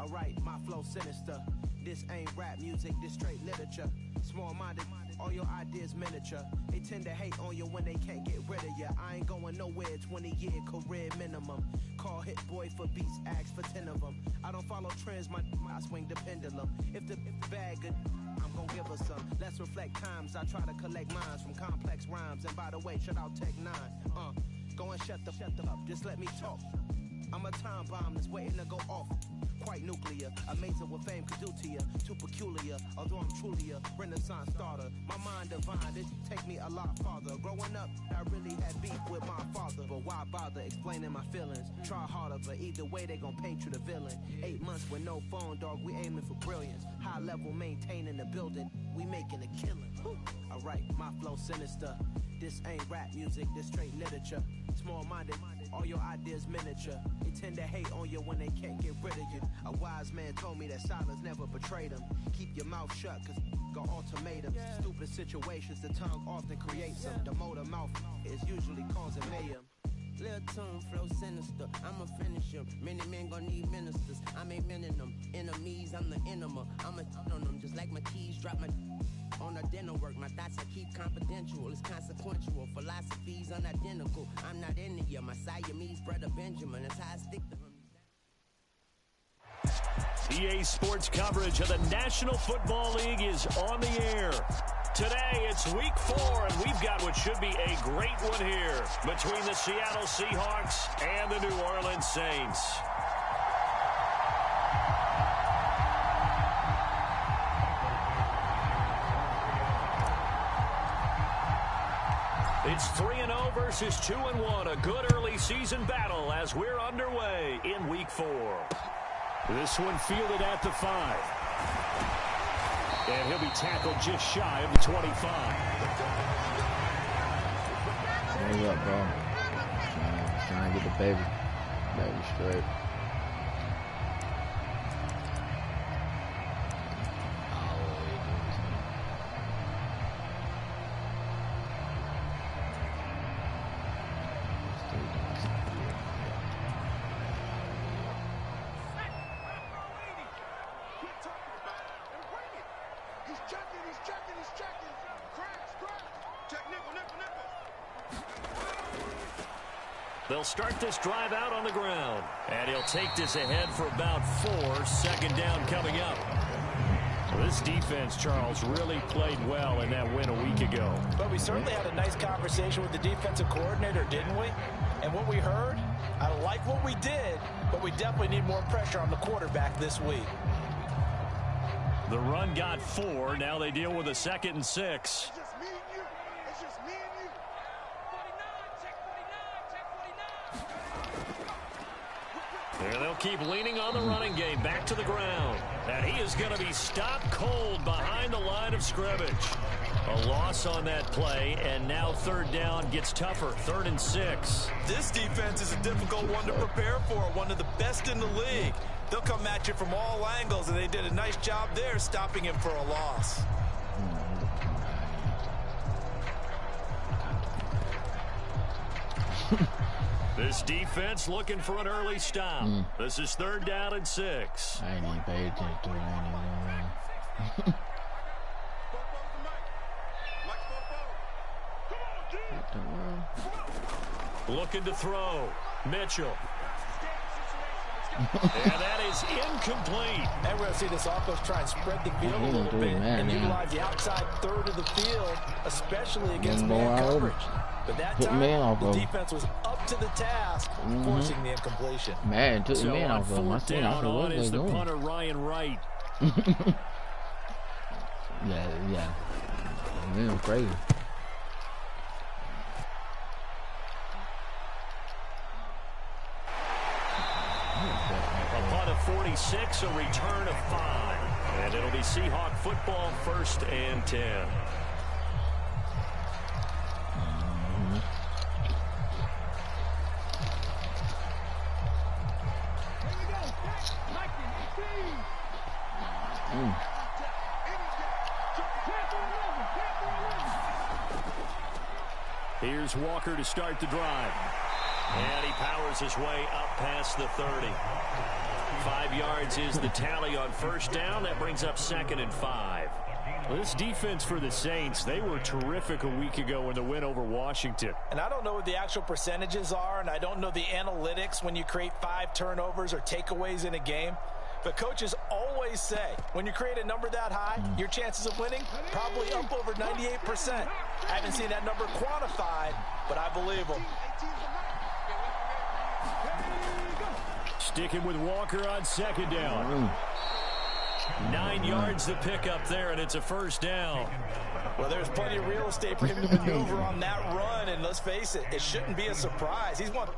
Alright, my flow sinister. This ain't rap music, this straight literature. Small-minded, all your ideas miniature. They tend to hate on you when they can't get rid of you. I ain't going nowhere, 20-year career minimum. Call Hit Boy for beats, ask for 10 of them. I don't follow trends, I swing the pendulum. If the bag good, I'm gon' give her some. Let's reflect times, I try to collect minds from complex rhymes. And by the way, shout out Tech 9. Go and shut the up, just let me talk. I'm a time bomb that's waiting to go off. Quite nuclear, amazing what fame could do to you. Too peculiar, although I'm truly a renaissance starter. My mind divine, this take me a lot farther. Growing up, I really had beef with my father. But why bother explaining my feelings? Try harder, but either way they gon' paint you the villain. 8 months with no phone, dog, we aiming for brilliance. High level maintaining the building, we making a killing. Alright, my flow sinister. This ain't rap music, this straight literature. Small-minded, all your ideas miniature. They tend to hate on you when they can't get rid of you. A wise man told me that silence never betrayed him. Keep your mouth shut, cause got ultimatums. Stupid situations, the tongue often creates them. The motor mouth is usually causing mayhem. Lil' tune, flow sinister, I'ma finish him. Many men gon' need ministers, I'm aiming them. Enemies, I'm the enema, I'ma on them. Just like my keys, drop my on a dinner work. My thoughts I keep confidential, it's consequential. Philosophies unidentical, I'm not into you. My Siamese brother Benjamin, that's how I stick to him. EA Sports coverage of the National Football League is on the air. Today, it's week 4, and we've got what should be a great one here between the Seattle Seahawks and the New Orleans Saints. It's 3-0 versus 2-1, a good early season battle as we're underway in week 4. This one fielded at the 5. And he'll be tackled just shy of the 25. What's up, bro? Trying to get the baby straight. They'll start this drive out on the ground. And he'll take this ahead for about 4. Second down coming up. So this defense, Charles, really played well in that win a week ago. But we certainly had a nice conversation with the defensive coordinator, didn't we? And what we heard, I like what we did, but we definitely need more pressure on the quarterback this week. The run got 4. Now they deal with a 2nd and 6. There they'll keep leaning on the running game. Back to the ground. And he is going to be stopped cold behind the line of scrimmage. A loss on that play, and now 3rd down gets tougher. 3rd and 6. This defense is a difficult one to prepare for, one of the best in the league. They'll come at you from all angles, and they did a nice job there stopping him for a loss. This defense looking for an early stop. This is 3rd down and 6. I ain't even paid attention to it. I ain't even what the world? Looking to throw. Mitchell. And that is incomplete. And we're going to see this offense try and spread the field a little bit and utilize the outside third of the field, especially against man coverage. But that time, the defense was up to the task, forcing the incompletion. Man, took the man off of him. I seen what they doing. Punter Ryan Wright. Yeah. Man, crazy. A punt of 46, a return of 5. And it'll be Seahawk football, 1st and 10. Here's Walker to start the drive. And he powers his way up past the 30. 5 yards is the tally on first down. That brings up 2nd and 5. Well, this defense for the Saints, they were terrific a week ago in the win over Washington. And I don't know what the actual percentages are, and I don't know the analytics when you create 5 turnovers or takeaways in a game. But coaches always say, when you create a number that high, your chances of winning probably up over 98%. I haven't seen that number quantified, but I believe them. Sticking with Walker on 2nd down. 9 yards to pick up there, and it's a first down. Well, there's plenty of real estate for him to maneuver on that run, and let's face it, it shouldn't be a surprise. He's one.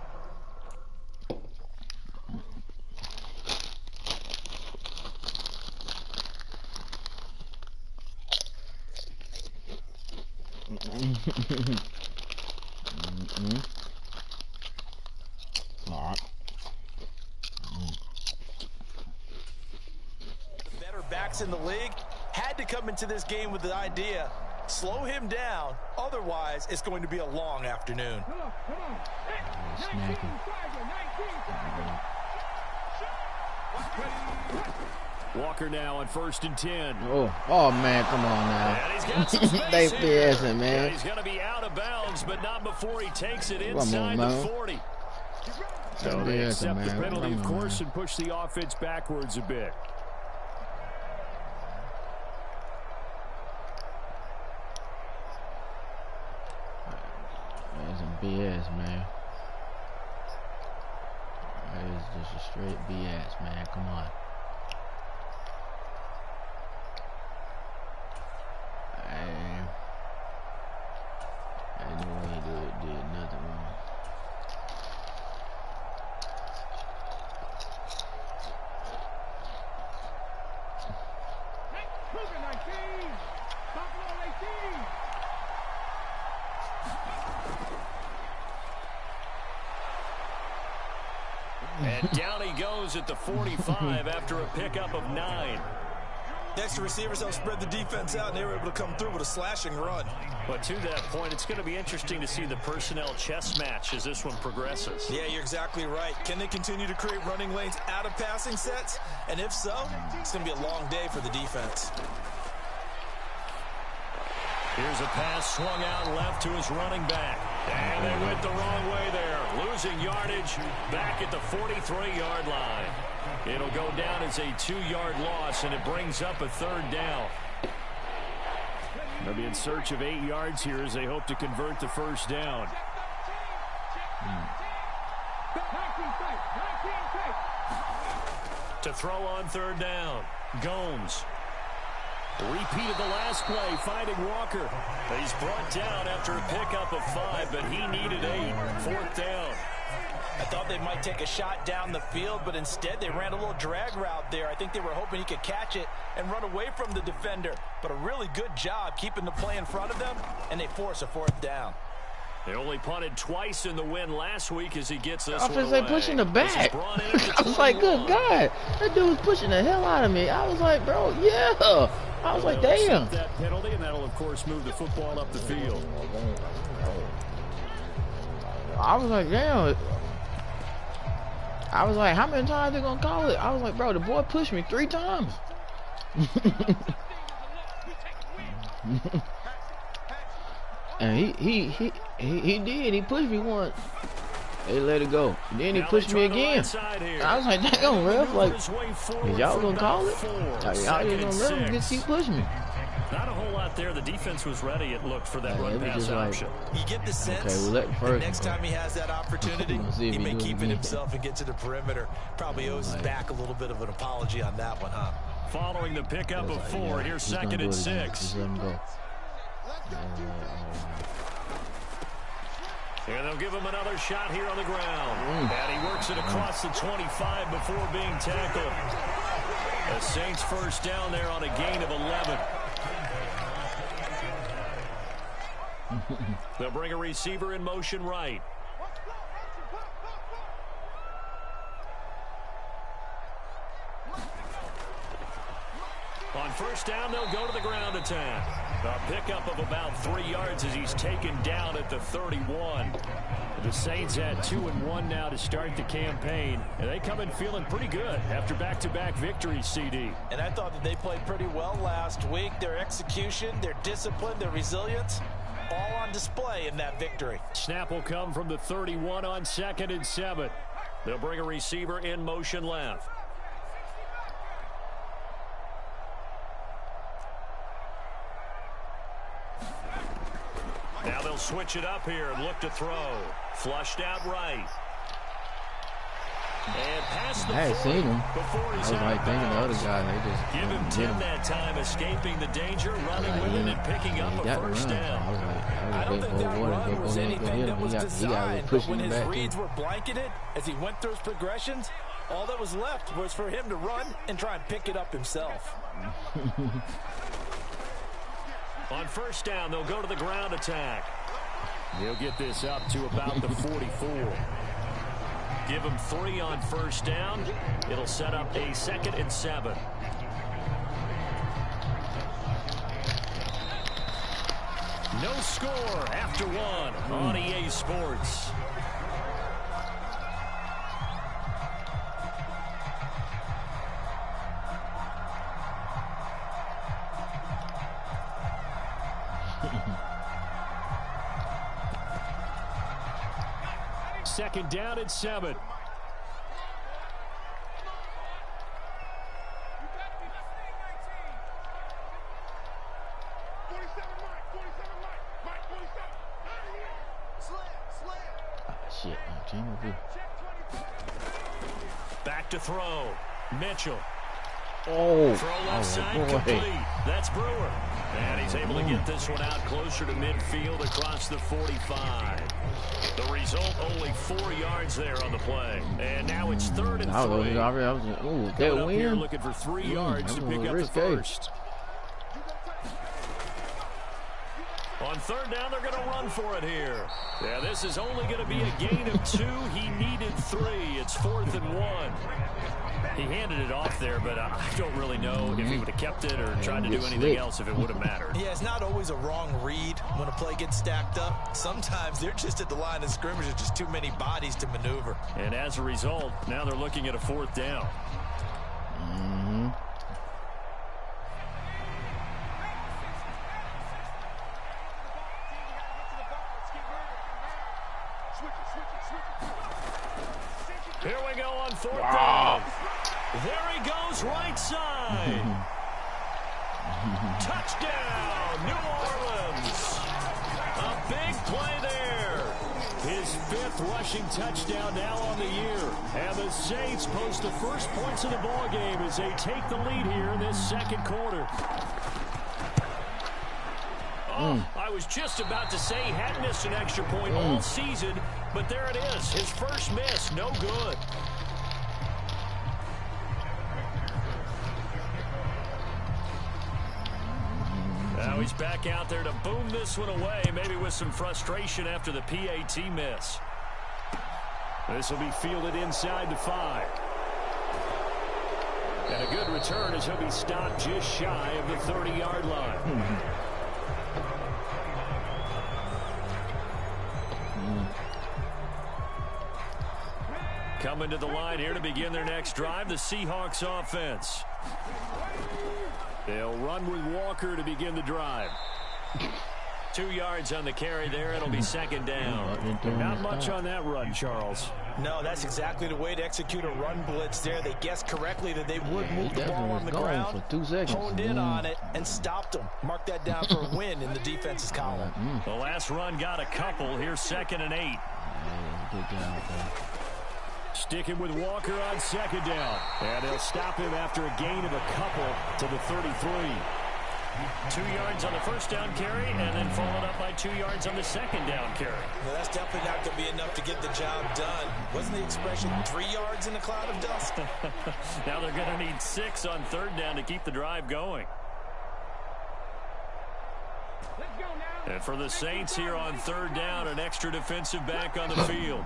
Better backs in the league had to come into this game with the idea, slow him down, otherwise it's going to be a long afternoon. Walker now on 1st and 10. Oh man, come on now. They BSing, man. Yeah, he's going to be out of bounds, but not before he takes it inside the 40. So they accept the penalty, of course, and push the offense backwards a bit. That's some BS, man. That is just a straight BS, man. Come on. I know he did nothing wrong. And down he goes at the 45 after a pickup of 9. Next receivers helped spread the defense out, and they were able to come through with a slashing run. But to that point, it's going to be interesting to see the personnel chess match as this one progresses. Yeah, you're exactly right. Can they continue to create running lanes out of passing sets? And if so, it's going to be a long day for the defense. Here's a pass swung out left to his running back. And they went the wrong way there. Losing yardage back at the 43-yard line. It'll go down as a 2-yard loss, and it brings up a 3rd down. They'll be in search of 8 yards here as they hope to convert the first down. To throw on 3rd down, Gomes. Repeat of the last play, finding Walker. He's brought down after a pickup of 5, but he needed 8. 4th down. I thought they might take a shot down the field, but instead they ran a little drag route there. I think they were hoping he could catch it and run away from the defender. But a really good job keeping the play in front of them, and they force a 4th down. They only punted twice in the win last week as he gets this one away. Pushing the back. I was like, good God. That dude was pushing the hell out of me. I was like, bro, yeah. I was like, damn. That penalty, and that'll, of course, move the football up the field. I was like, damn. I was like, how many times they gonna call it? I was like, bro, the boy pushed me 3 times. And he did. He pushed me once. They let it go. Then he pushed me again. I was like, damn, ref. Like, is y'all gonna call it? Y'all just gonna let him just keep pushing me. Not a whole lot there. The defense was ready, it looked, for that run pass option. You get the sense that next time he has that opportunity, he may keep it himself and get to the perimeter. Probably owes his back a little bit of an apology on that one, huh? Following the pickup of 4, here's 2nd and 6. Just let him go. And they'll give him another shot here on the ground. And he works it across the 25 before being tackled. The Saints first down there on a gain of 11. They'll bring a receiver in motion right. On first down, they'll go to the ground attack. A pickup of about 3 yards as he's taken down at the 31. The Saints had 2-1 now to start the campaign, and they come in feeling pretty good after back-to-back victories, CD. And I thought that they played pretty well last week. Their execution, their discipline, their resilience, all on display in that victory. Snap will come from the 31 on 2nd and 7. They'll bring a receiver in motion left. Now they'll switch it up here and look to throw. Flushed out right. And past the I had seen him. I was like thinking the other guy, they just give him 10 that time, escaping the danger, running with it and picking up a first down. I don't think that run was anything that was designed, but when his reads were blanketed as he went through his progressions, all that was left was for him to run and try and pick it up himself. On first down, they'll go to the ground attack. He'll get this up to about the 44. Give him 3 on first down. It'll set up a 2nd and 7. No score after 1 on EA Sports. Second down and 7. Shit, back to throw. Mitchell. Oh, throw left side complete. That's Brewer. And he's able to get this one out closer to midfield across the 45. The result, only 4 yards there on the play. And now it's 3rd and 3. That up here looking for 3 yards to pick up the first. On 3rd down, they're going to run for it here. Yeah, this is only going to be a gain of 2. He needed 3. It's 4th and 1. He handed it off there, but I don't really know if he would have kept it or tried to do anything else if it would have mattered. Yeah, it's not always a wrong read when a play gets stacked up. Sometimes they're just at the line of scrimmage. There's just too many bodies to maneuver. And as a result, now they're looking at a 4th down. Here we go on 4th down. There he goes, right side. Touchdown, New Orleans. A big play there. His 5th rushing touchdown now on the year. And the Saints post the first points of the ball game as they take the lead here in this 2nd quarter. I was just about to say he hadn't missed an extra point all season, but there it is. His first miss, no good. Now he's back out there to boom this one away, maybe with some frustration after the PAT miss. This will be fielded inside the 5. And a good return as he'll be stopped just shy of the 30-yard line. Coming to the line here to begin their next drive, the Seahawks offense. They'll run with Walker to begin the drive. 2 yards on the carry there. It'll be 2nd down. Not much on that run, Charles. No, that's exactly the way to execute a run blitz there. They guessed correctly that they would move the ball on the ground, for 2 seconds. Honed in on it, and stopped them. Mark that down for a win in the defense's column. The last run got a couple. Here's 2nd and 8. Good job, bro. Sticking with Walker on 2nd down. And they'll stop him after a gain of a couple to the 33. 2 yards on the first down carry, and then followed up by 2 yards on the 2nd down carry. Well, that's definitely not going to be enough to get the job done. Wasn't the expression 3 yards in a cloud of dust? Now they're going to need 6 on 3rd down to keep the drive going. And for the Saints here on 3rd down, an extra defensive back on the field.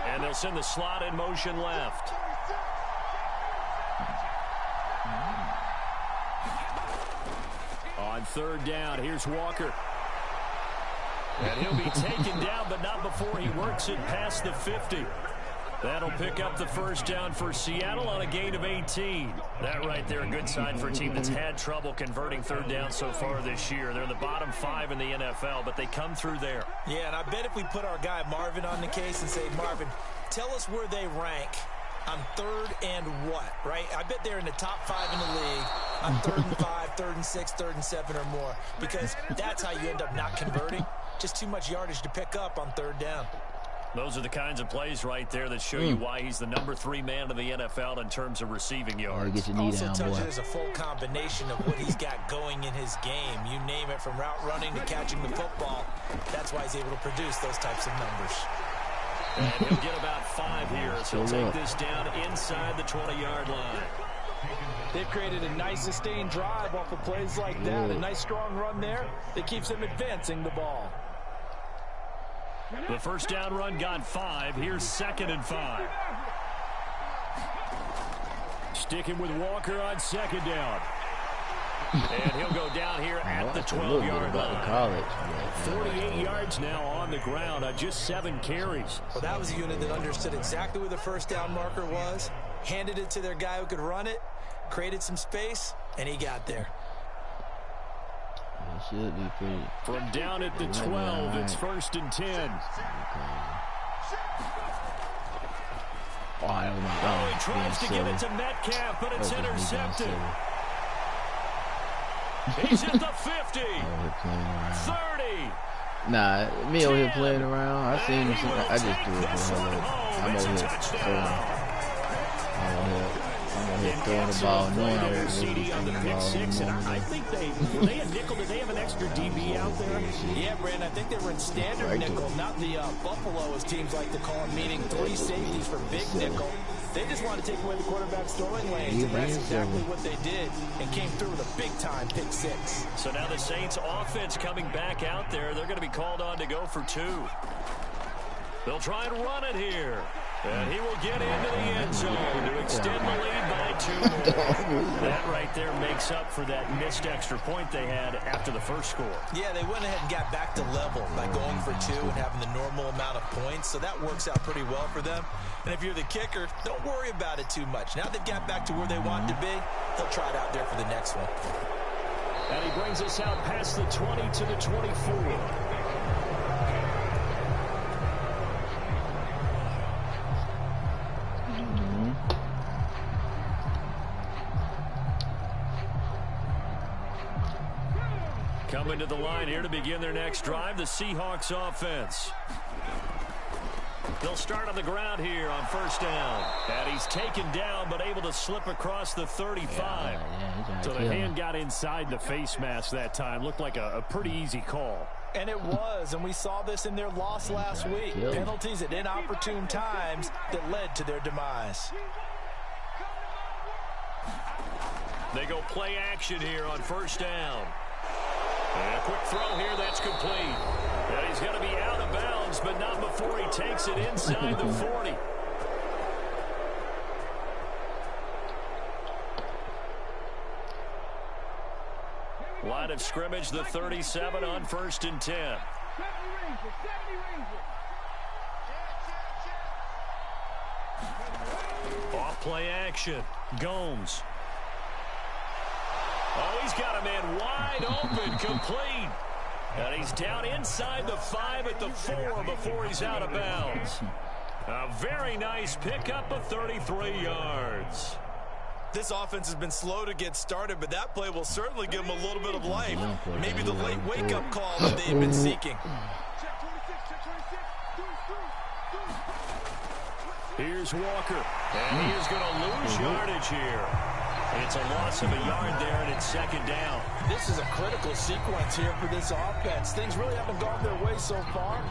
And they'll send the slot in motion left. third down. Here's Walker. And he'll be taken down, but not before he works it past the 50. That'll pick up the first down for Seattle on a gain of 18. That right there, a good sign for a team that's had trouble converting third down so far this year. They're in the bottom 5 in the NFL, but they come through there. Yeah, and I bet if we put our guy Marvin on the case and say, Marvin, tell us where they rank on third and what, right? I bet they're in the top 5 in the league on 3rd and 5, 3rd and 6, 3rd and 7 or more, because that's how you end up not converting. Just too much yardage to pick up on third down. Those are the kinds of plays right there that show you why he's the number 3 man in the NFL in terms of receiving yards. Get your knee also down, tells boy. you there's a full combination of what he's got going in his game. You name it, from route running to catching the football. That's why he's able to produce those types of numbers. And he'll get about 5 here, so he'll take this down inside the 20-yard line. They've created a nice sustained drive off of plays like that. A nice strong run there that keeps them advancing the ball. The first down run got 5. Here's 2nd and 5. Sticking with Walker on 2nd down. And he'll go down here at the 12-yard line. 48 yards now on the ground on just 7 carries. Well, that was a unit that understood exactly where the first down marker was, handed it to their guy who could run it, created some space, and he got there. It should be pretty. From down at the 12, it's 1st and 10. Oh, he tries to get it to Metcalf, but it's intercepted. He's at the 50. 30. Nah, me over here playing around. I seen him. I just threw it for him. I'm over here throwing the ball, knowing I was really on the pick 6, and I think they had nickel. Did they have an extra DB out there? Yeah, Brandon, I think they were in standard nickel, not the Buffalo, as teams like to call it, meaning 3 safeties for big nickel. They just wanted to take away the quarterback's throwing lanes, and that's exactly what they did, and came through with a big-time pick 6. So now the Saints offense coming back out there. They're going to be called on to go for 2. They'll try and run it here. And he will get into the end zone to extend the lead by 2 more. That right there makes up for that missed extra point they had after the first score. Yeah, they went ahead and got back to level by going for 2 and having the normal amount of points, so that works out pretty well for them. And if you're the kicker, don't worry about it too much. Now they've got back to where they want to be, they'll try it out there for the next one. And he brings us out past the 20 to the 24. Coming to the line here to begin their next drive, the Seahawks offense. They'll start on the ground here on 1st down. And he's taken down, but able to slip across the 35. So the hand got inside the face mask that time. Looked like a pretty easy call. And it was, and we saw this in their loss last week. Penalties at inopportune times that led to their demise. They go play action here on 1st down. And a quick throw here, that's complete. And he's going to be out of bounds, but not before he takes it inside the 40. Line of scrimmage, the 37 on 1st and 10. Off play action. Gomes. Oh, he's got a man wide open, complete. And he's down inside the 5 at the 4 before he's out of bounds. A very nice pickup of 33 yards. This offense has been slow to get started, but that play will certainly give them a little bit of life. Maybe the late wake-up call that they've been seeking. Here's Walker, and he is going to lose yardage here. It's a loss of a yard there, and it's 2nd down. This is a critical sequence here for this offense. Things really haven't gone their way so far.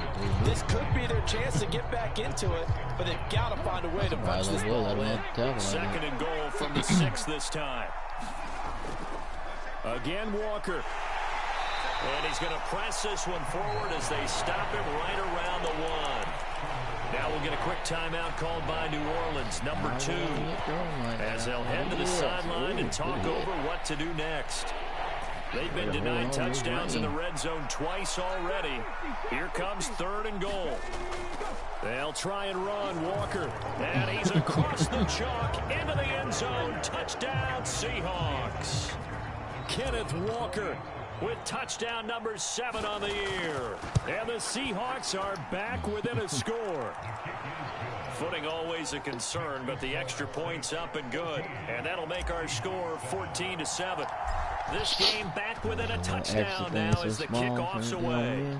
This could be their chance to get back into it, but they've got to find a way to punch this ball in. 2nd and goal from the 6 this time. Again, Walker. And he's going to press this one forward as they stop him right around the 1. Now we'll get a quick timeout called by New Orleans, number 2, as they'll head to the sideline and talk over what to do next. They've been denied touchdowns in the red zone twice already. Here comes 3rd and goal. They'll try and run Walker. And he's across the chalk into the end zone. Touchdown, Seahawks. Kenneth Walker with touchdown number 7 on the year. And the Seahawks are back within a score. Footing always a concern, but the extra point's up and good. And that'll make our score 14-7. This game back within a touchdown now as the kickoff's away.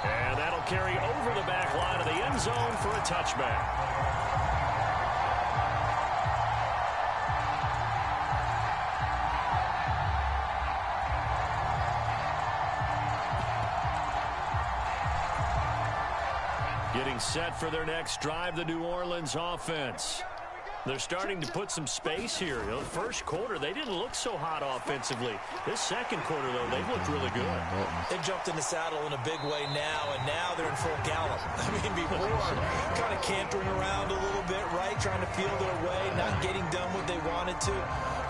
And that'll carry over the back line of the end zone for a touchback. Getting set for their next drive, the New Orleans offense. They're starting to put some space here. You know, the first quarter, they didn't look so hot offensively. This second quarter, though, they've looked really good. They jumped in the saddle in a big way now, and now they're in full gallop. I mean, before, kind of cantering around a little bit, right, trying to feel their way, not getting done what they wanted to.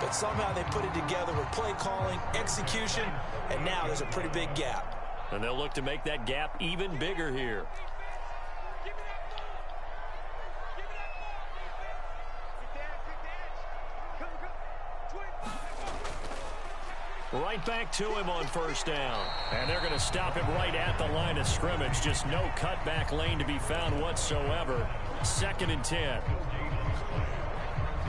But somehow they put it together with play calling, execution, and now there's a pretty big gap. And they'll look to make that gap even bigger here. Right back to him on 1st down. And they're going to stop him right at the line of scrimmage. Just no cutback lane to be found whatsoever. 2nd and 10.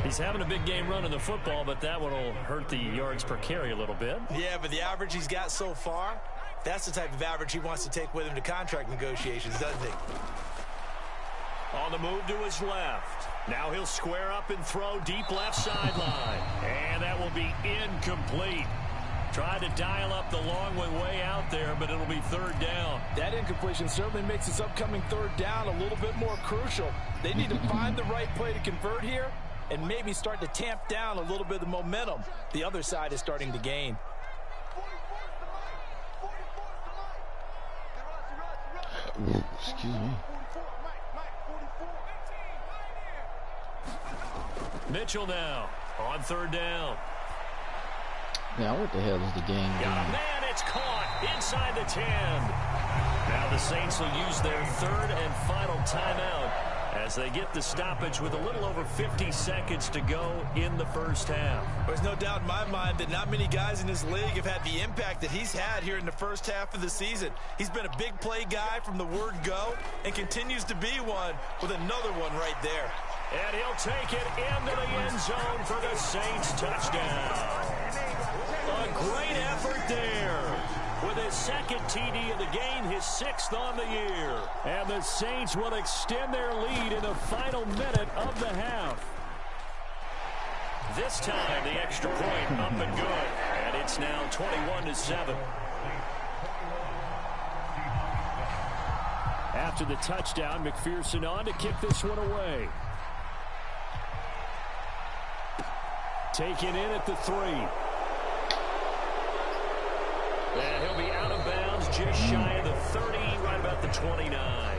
He's having a big game running the football, but that one will hurt the yards per carry a little bit. Yeah, but the average he's got so far, that's the type of average he wants to take with him to contract negotiations, doesn't he? On the move to his left. Now he'll square up and throw deep left sideline. And that will be incomplete. Tried to dial up the long one way out there, but it'll be 3rd down. That incompletion certainly makes this upcoming 3rd down a little bit more crucial. They need to find the right play to convert here and maybe start to tamp down a little bit of the momentum the other side is starting to gain. Excuse me. Mitchell now on 3rd down. Now, what the hell is the game doing? Oh, man, it's caught inside the 10. Now the Saints will use their 3rd and final timeout as they get the stoppage with a little over 50 seconds to go in the first half. There's no doubt in my mind that not many guys in this league have had the impact that he's had here in the first half of the season. He's been a big play guy from the word go and continues to be one with another one right there. And he'll take it into the end zone for the Saints touchdown. A great effort there. With his 2nd TD of the game, his 6th on the year. And the Saints will extend their lead in the final minute of the half. This time, the extra point up and good. And it's now 21-7. After the touchdown, McPherson on to kick this one away. Taken in at the 3. And he'll be out of bounds just shy of the 30, right about the 29.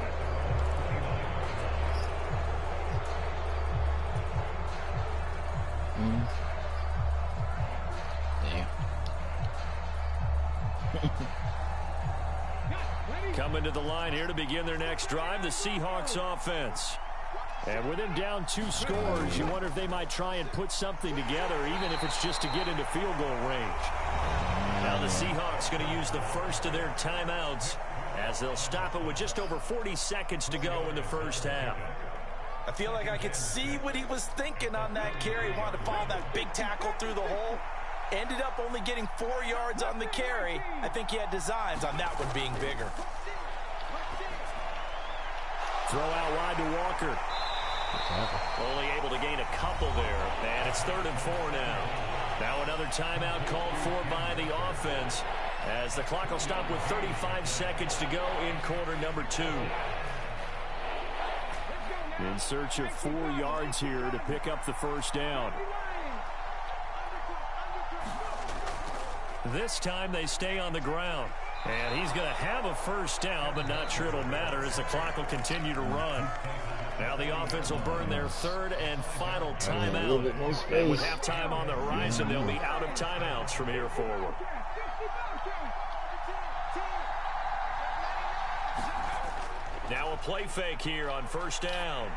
Coming to the line here to begin their next drive, the Seahawks offense. And with them down 2 scores, you wonder if they might try and put something together, even if it's just to get into field goal range. Now the Seahawks going to use the first of their timeouts as they'll stop it with just over 40 seconds to go in the first half. I feel like I could see what he was thinking on that carry. Wanted to follow that big tackle through the hole. Ended up only getting 4 yards on the carry. I think he had designs on that one being bigger. Throw out wide to Walker. Only able to gain a couple there. And it's 3rd and 4 now. Now another timeout called for by the offense as the clock will stop with 35 seconds to go in quarter number 2. In search of 4 yards here to pick up the first down. This time they stay on the ground. And he's going to have a first down, but not sure it'll matter as the clock will continue to run. Now the offense will burn their third and final timeout. And with halftime on the horizon, they'll be out of timeouts from here forward. Now a play fake here on first down.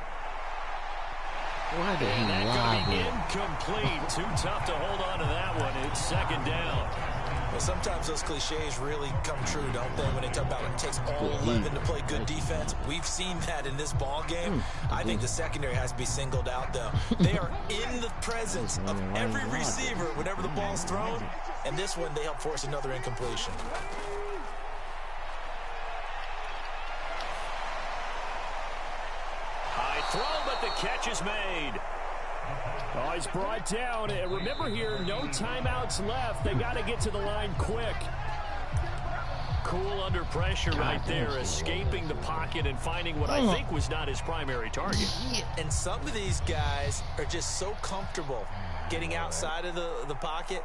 Why did he lie, bro? Incomplete. Too tough to hold on to that one. It's second down. Well, sometimes those cliches really come true, don't they? When they talk about it takes all 11 to play good defense. We've seen that in this ball game. I think the secondary has to be singled out, though. They are in the presence of every receiver whenever the ball's thrown. And this one, they help force another incompletion. High throw, but the catch is made. Oh, he's brought down. And remember here, no timeouts left. They got to get to the line quick. Cool under pressure right there, escaping the pocket and finding what I think was not his primary target. And some of these guys are just so comfortable getting outside of the pocket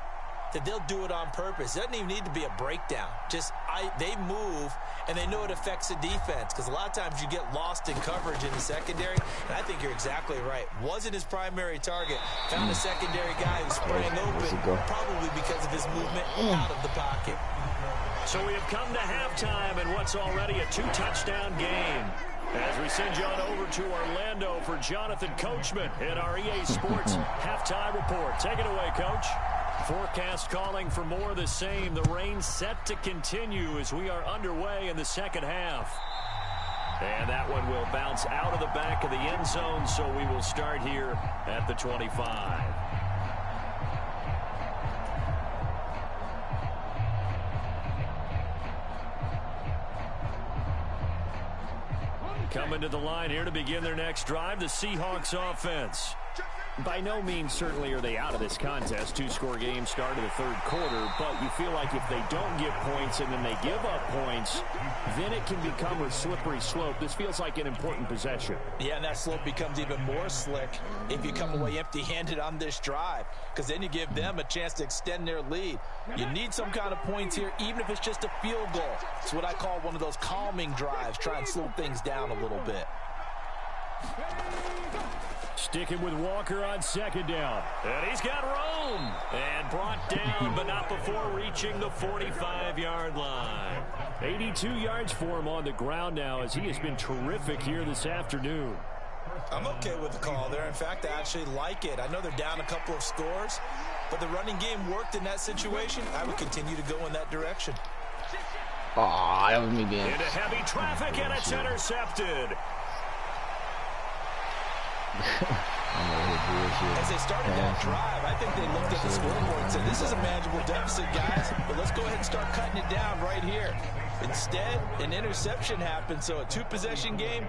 that they'll do it on purpose. It doesn't even need to be a breakdown. Just they move, and they know it affects the defense because a lot of times you get lost in coverage in the secondary, and I think you're exactly right. Wasn't his primary target. Found a secondary guy who sprang open, probably because of his movement out of the pocket. So we have come to halftime in what's already a 2-touchdown game. As we send you on over to Orlando for Jonathan Coachman in our EA Sports halftime report. Take it away, Coach. Forecast calling for more of the same. The rain set to continue as we are underway in the second half. And that one will bounce out of the back of the end zone, so we will start here at the 25. Coming to the line here to begin their next drive, the Seahawks offense. By no means certainly are they out of this contest. Two-score game start of the third quarter, but you feel like if they don't get points and then they give up points, then it can become a slippery slope. This feels like an important possession. Yeah, and that slope becomes even more slick if you come away empty-handed on this drive, because then you give them a chance to extend their lead. You need some kind of points here, even if it's just a field goal. It's what I call one of those calming drives, try and slow things down a little bit. Sticking with Walker on second down. And he's got room. And brought down, but not before reaching the 45-yard line. 82 yards for him on the ground now as he has been terrific here this afternoon. I'm okay with the call there. In fact, I actually like it. I know they're down a couple of scores, but the running game worked in that situation. I would continue to go in that direction. Oh, that was me again. Into heavy traffic, and it's intercepted. As they started that drive, I think they looked at the scoreboard and said, this is a manageable deficit, guys, but let's go ahead and start cutting it down right here. Instead, an interception happened, so a two-possession game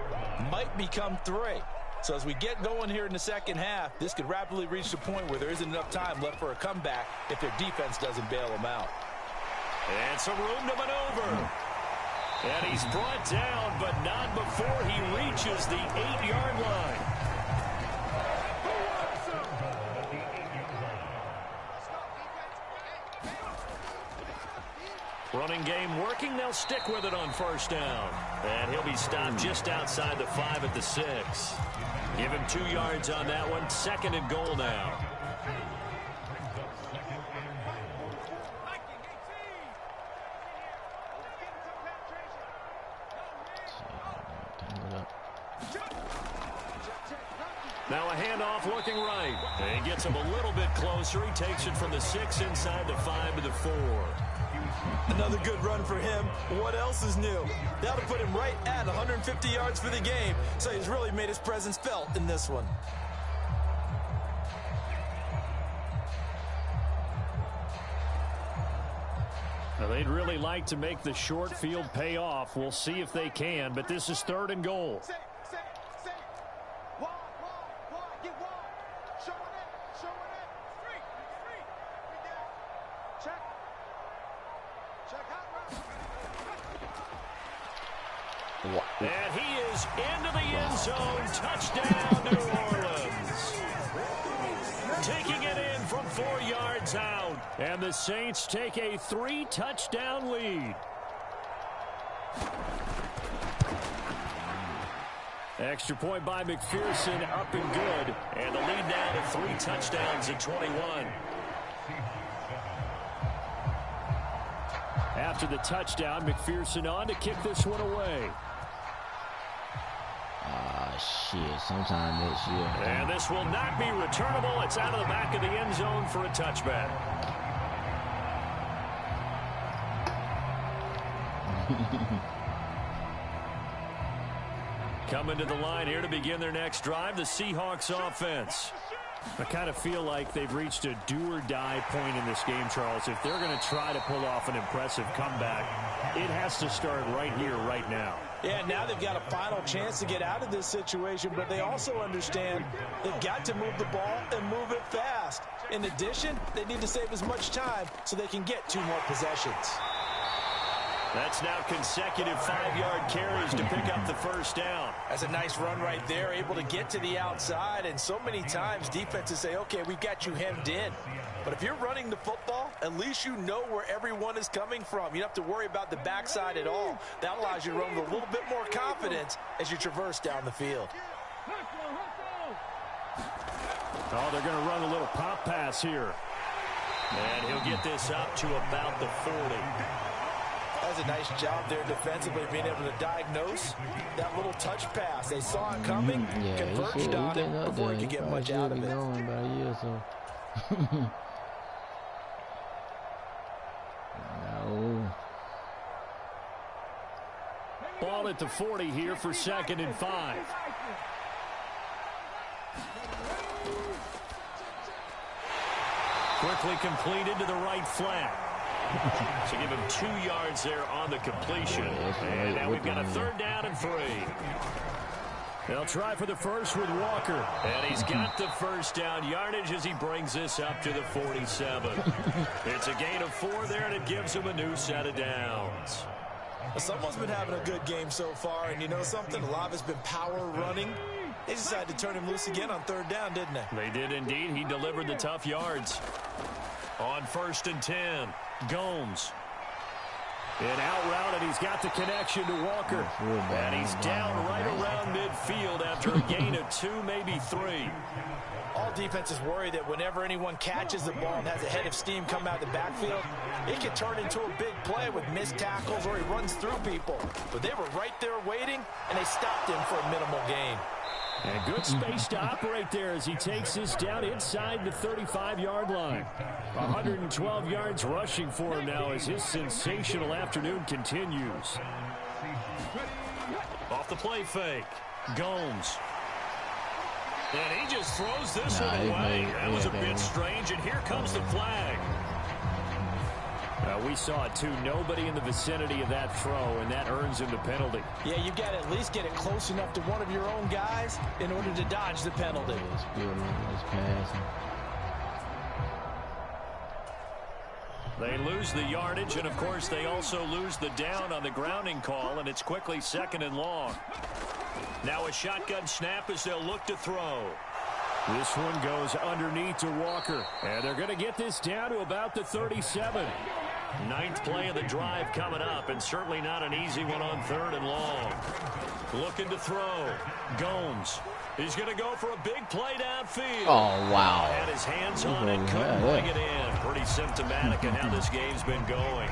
might become 3. So as we get going here in the second half, this could rapidly reach the point where there isn't enough time left for a comeback if their defense doesn't bail them out. And some room to maneuver. And he's brought down, but not before he reaches the 8-yard line. Running game working. They'll stick with it on first down. And he'll be stopped just outside the 5 at the 6. Give him 2 yards on that one. Second and goal now. Now a handoff looking right. And he gets him a little bit closer. He takes it from the 6 inside the 5 to the 4. Another good run for him. What else is new? That'll put him right at 150 yards for the game. So he's really made his presence felt in this one. Now they'd really like to make the short field pay off. We'll see if they can, but this is 3rd and goal. And he is into the end zone. Touchdown, New Orleans. Taking it in from 4 yards out. And the Saints take a 3-touchdown lead. Extra point by McPherson, up and good. And the lead now to 3 touchdowns at 21. After the touchdown, McPherson on to kick this one away. Shit, sometime next year. And this will not be returnable. It's out of the back of the end zone for a touchback. Coming to the line here to begin their next drive, the Seahawks offense. I kind of feel like they've reached a do-or-die point in this game, Charles. If they're going to try to pull off an impressive comeback, it has to start right here, right now. Yeah, now they've got a final chance to get out of this situation, but they also understand they've got to move the ball and move it fast. In addition, they need to save as much time so they can get 2 more possessions. That's now consecutive 5-yard carries to pick up the first down. That's a nice run right there, able to get to the outside. And so many times defenses say, okay, we've got you hemmed in. But if you're running the football, at least you know where everyone is coming from. You don't have to worry about the backside at all. That allows you to run with a little bit more confidence as you traverse down the field. Oh, they're going to run a little pop pass here. And he'll get this up to about the 40. That's a nice job there defensively, being able to diagnose that little touch pass. They saw it coming, converged on it before he could get much out of it. About a year, so. No. Ball at the 40 here for 2nd and 5. Quickly completed to the right flat. So give him 2 yards there on the completion. And now we've got a 3rd down and 3. They'll try for the first with Walker. And he's got the first down yardage as he brings this up to the 47. It's a gain of 4 there, and it gives him a new set of downs. Well, someone's been having a good game so far, and you know something? A lot has been power running. They decided to turn him loose again on 3rd down, didn't they? They did indeed. He delivered the tough yards. On 1st and 10, Gomes. And out route, and he's got the connection to Walker. And he's down right around midfield after a gain of 2, maybe 3. All defenses worry that whenever anyone catches the ball and has a head of steam come out of the backfield, it can turn into a big play with missed tackles or he runs through people. But they were right there waiting, and they stopped him for a minimal gain. And good space to operate there as he takes this down inside the 35-yard line. 112 yards rushing for him now as his sensational afternoon continues. Off the play fake, Gomes. And he just throws this one away. That was a bit strange, and here comes the flag. We saw it, too. Nobody in the vicinity of that throw, and that earns him the penalty. Yeah, you've got to at least get it close enough to one of your own guys in order to dodge the penalty. They lose the yardage, and, of course, they also lose the down on the grounding call, and it's quickly 2nd and long. Now a shotgun snap as they'll look to throw. This one goes underneath to Walker, and they're going to get this down to about the 37. 9th play of the drive coming up, and certainly not an easy one on 3rd and long. Looking to throw. Gomes. He's going to go for a big play downfield. Oh, wow. Had his hands on it, couldn't bring it in. Pretty symptomatic of how this game's been going.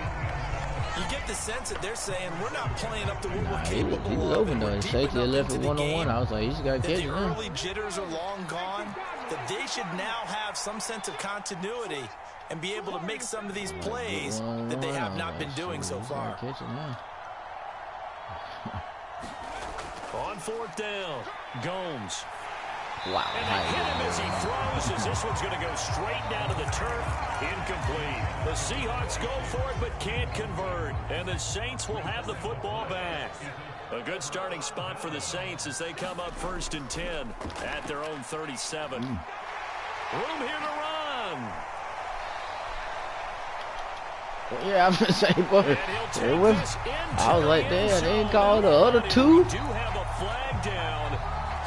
You get the sense that they're saying we're not playing up to what we're capable he was of. open though. Safety left it 1-on-1. I was like, he's got to catch it now. The early jitters are long gone. That they should now have some sense of continuity and be able to make some of these plays that they have not been doing so far. Catch it now. On 4th down, Gomes. Wow. And they hit him as he throws, as this one's going to go straight down to the turf. Incomplete. The Seahawks go for it but can't convert. And the Saints will have the football back. A good starting spot for the Saints as they come up 1st and 10 at their own 37. Room here to run. Well, yeah, I'm going to say, boy, I was like, damn, they didn't call the other 2. We do have a flag down.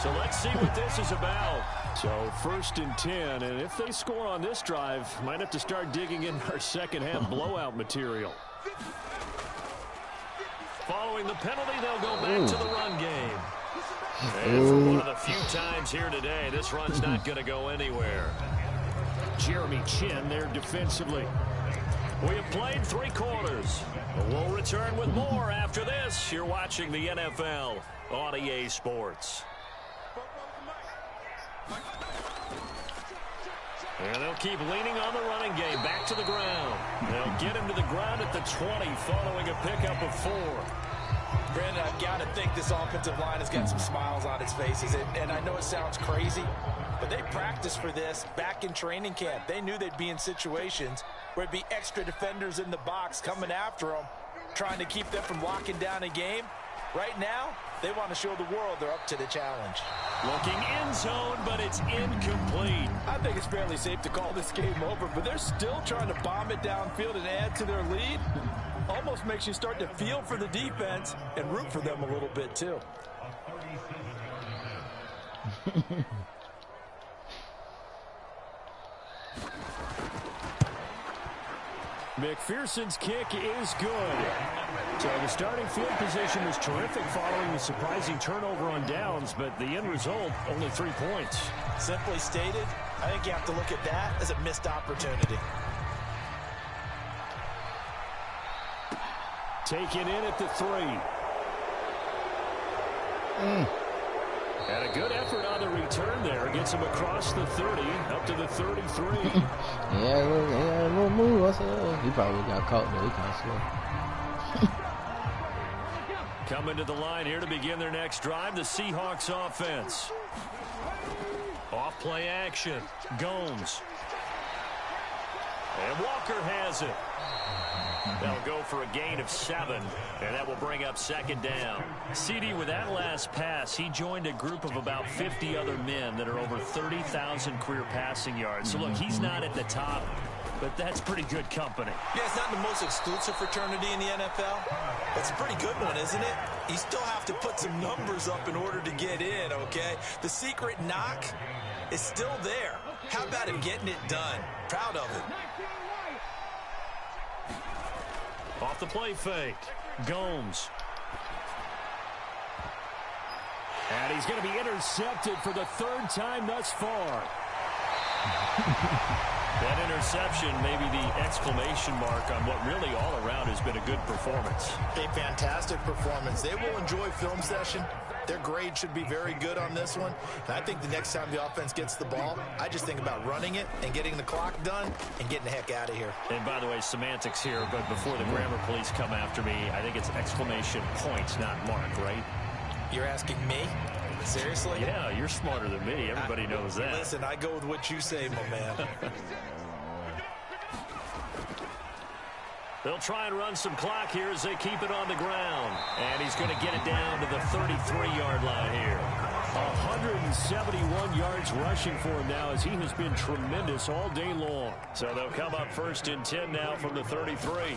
So let's see what this is about. So 1st and 10, and if they score on this drive, might have to start digging in our second half blowout material. Following the penalty, they'll go back to the run game. And for one of the few times here today, this run's not going to go anywhere. Jeremy Chin there defensively. We have played 3 quarters. We'll return with more after this. You're watching the NFL on EA Sports. And they'll keep leaning on the running game. Back to the ground. They'll get him to the ground at the 20 following a pickup of 4. Brandon, I've got to think this offensive line has got some smiles on its faces. And I know it sounds crazy, but they practiced for this back in training camp. They knew they'd be in situations where it'd be extra defenders in the box coming after them, trying to keep them from locking down a game. Right now, they want to show the world they're up to the challenge. Looking end zone, but it's incomplete. I think it's fairly safe to call this game over, but they're still trying to bomb it downfield and add to their lead. Almost makes you start to feel for the defense and root for them a little bit, too. McPherson's kick is good. So the starting field position was terrific following the surprising turnover on downs, but the end result, only 3 points. Simply stated, I think you have to look at that as a missed opportunity. Taken in at the 3. And a good effort on the return there. Gets him across the 30, up to the 33. Yeah, a little move. I said, he probably got caught, though. He kind of slow. Coming to the line here to begin their next drive, the Seahawks offense. Off play action. Gomes. And Walker has it. That'll go for a gain of 7, and that will bring up 2nd down. CD, with that last pass, he joined a group of about 50 other men that are over 30,000 career passing yards. So, look, he's not at the top, but that's pretty good company. Yeah, it's not the most exclusive fraternity in the NFL. It's a pretty good one, isn't it? You still have to put some numbers up in order to get in, okay? The secret knock is still there. How about him getting it done? Proud of it. Off the play fake. Gomes. And he's going to be intercepted for the 3rd time thus far. That interception may be the exclamation mark on what really all around has been a good performance. A fantastic performance. They will enjoy film session. Their grade should be very good on this one. And I think the next time the offense gets the ball, I just think about running it and getting the clock done and getting the heck out of here. And by the way, semantics here, but before the grammar police come after me, I think it's exclamation points, not mark, right? You're asking me? Seriously? Yeah, you're smarter than me. Everybody knows that. Listen, I go with what you say, my man. They'll try and run some clock here as they keep it on the ground. And he's going to get it down to the 33-yard line here. 171 yards rushing for him now as he has been tremendous all day long. So they'll come up 1st and 10 now from the 33.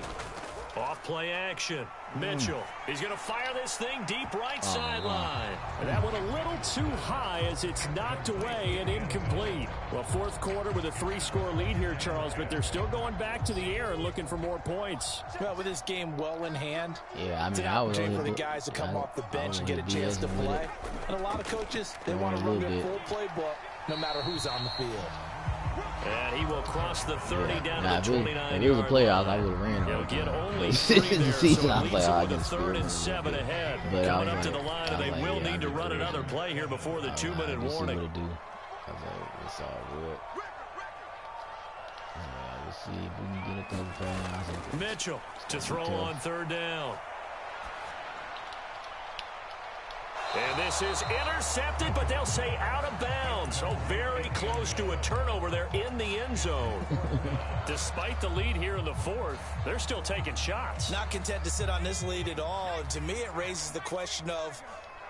Off play action. Mitchell. He's going to fire this thing deep right sideline. And that went a little too high as it's knocked away and incomplete. Well, 4th quarter with a 3-score lead here, Charles, but they're still going back to the air and looking for more points. Well, with this game well in hand, yeah, I mean, it's an opportunity for the guys to come off the bench and get a chance to play. And a lot of coaches, they want to run their full playbook no matter who's on the field. And he will cross the 30 down to the 29 If it was a playoff, I would have ran. He'll get only 3 there, the so season, it I leads was them like, with a 3rd and 7 ahead. But coming up to the line, and they will need to run another play here before the 2-minute warning. I was like, it's all good. Let's see if we can get a couple passes. Mitchell to throw on 3rd down. And this is intercepted, but they'll say out of bounds. So very close to a turnover there in the end zone. Despite the lead here in the 4th, they're still taking shots. Not content to sit on this lead at all. And to me, it raises the question of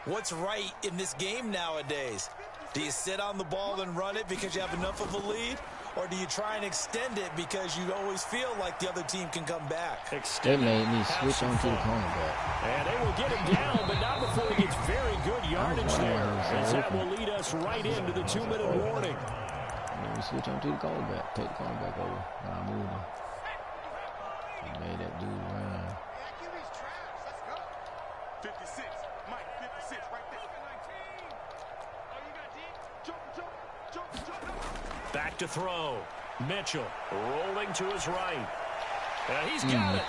what's right in this game nowadays. Do you sit on the ball and run it because you have enough of a lead? Or do you try and extend it because you always feel like the other team can come back? They made me switch on to the cornerback. And they will get him down, but not before he gets very good yardage there. As that will lead us right into the 2-minute warning. Let me switch on to the cornerback. Take the cornerback over. When I move him. He made that dude run. Back to throw. Mitchell rolling to his right. He's got it.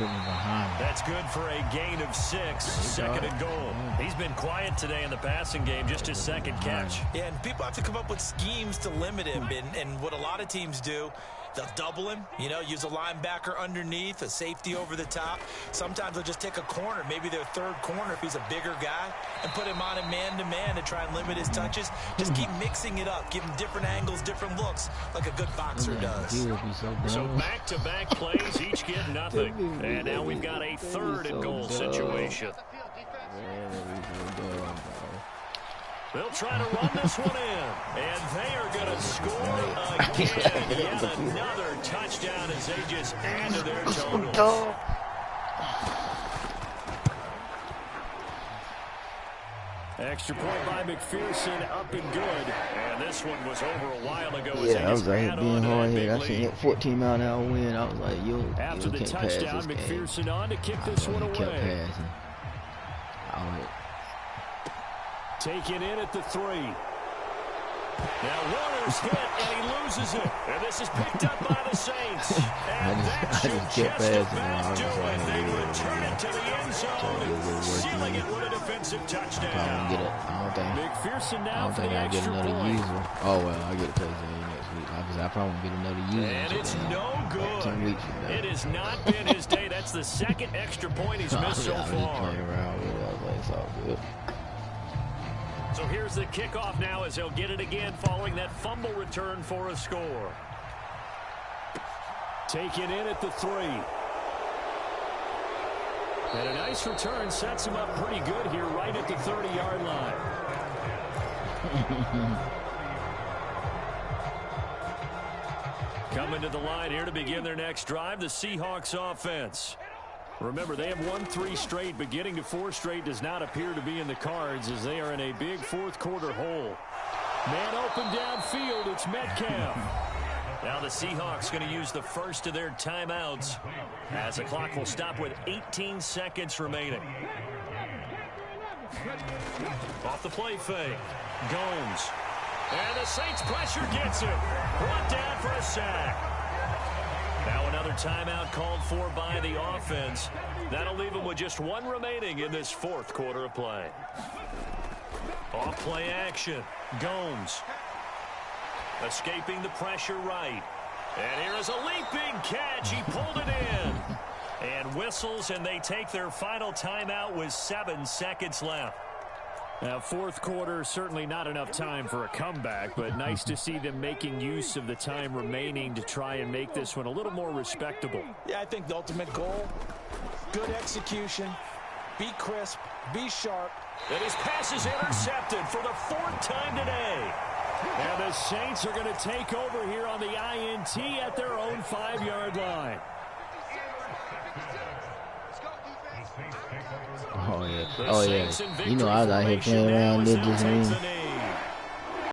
That's good for a gain of 6. Second and goal. He's been quiet today in the passing game, just his second catch. Yeah, and people have to come up with schemes to limit him. And what a lot of teams do, they'll double him, you know, use a linebacker underneath, a safety over the top. Sometimes they'll just take a corner, maybe their third corner if he's a bigger guy, and put him on a man-to-man to try and limit his touches. Just keep mixing it up, give him different angles, different looks, like a good boxer does. So back-to-back plays, each get nothing. And now we've got a third and goal situation. They'll try to run this one in, and they are going to score again. Yet another touchdown as they just add to their total. Extra point by McPherson, up and good. And this one was over a while ago. Yeah, I was out here being hard hit. I seen that 14-mile-an-hour wind. I was like, yo, after the touchdown, McPherson on to kick this one away. Kept passing. Taken in at the 3. Now Warner's hit, and he loses it. And this is picked up by the Saints. And I just kept passing. They return it to the end zone, sealing it with a defensive touchdown. McPherson now for the extra point. Oh, well, I get a touchdown next week. I probably won't get another user. And it's no good. It has not been his day. That's the second extra point he's missed so far. Playing around with it. I was like, it's all good. So here's the kickoff now as he'll get it again following that fumble return for a score. Taken in at the 3. And a nice return sets him up pretty good here right at the 30-yard line. Coming to the line here to begin their next drive, the Seahawks offense. Remember, they have won 3 straight, but getting to 4 straight does not appear to be in the cards as they are in a big fourth-quarter hole. Man open downfield, it's Metcalf. Now the Seahawks going to use the first of their timeouts as the clock will stop with 18 seconds remaining. Off the play fake. Gomes. And the Saints pressure gets him. Brought down for a sack. Now another timeout called for by the offense. That'll leave them with just 1 remaining in this fourth quarter of play. Off play action. Gomes. Escaping the pressure right. And here is a leaping catch. He pulled it in. And whistles, and they take their final timeout with 7 seconds left. Now, fourth quarter, certainly not enough time for a comeback, but nice to see them making use of the time remaining to try and make this one a little more respectable. Yeah, I think the ultimate goal, good execution, be crisp, be sharp. And his pass is intercepted for the 4th time today. And the Saints are going to take over here on the INT at their own 5-yard line. Oh, yeah. Oh, yeah. You know, I was out here playing around with this.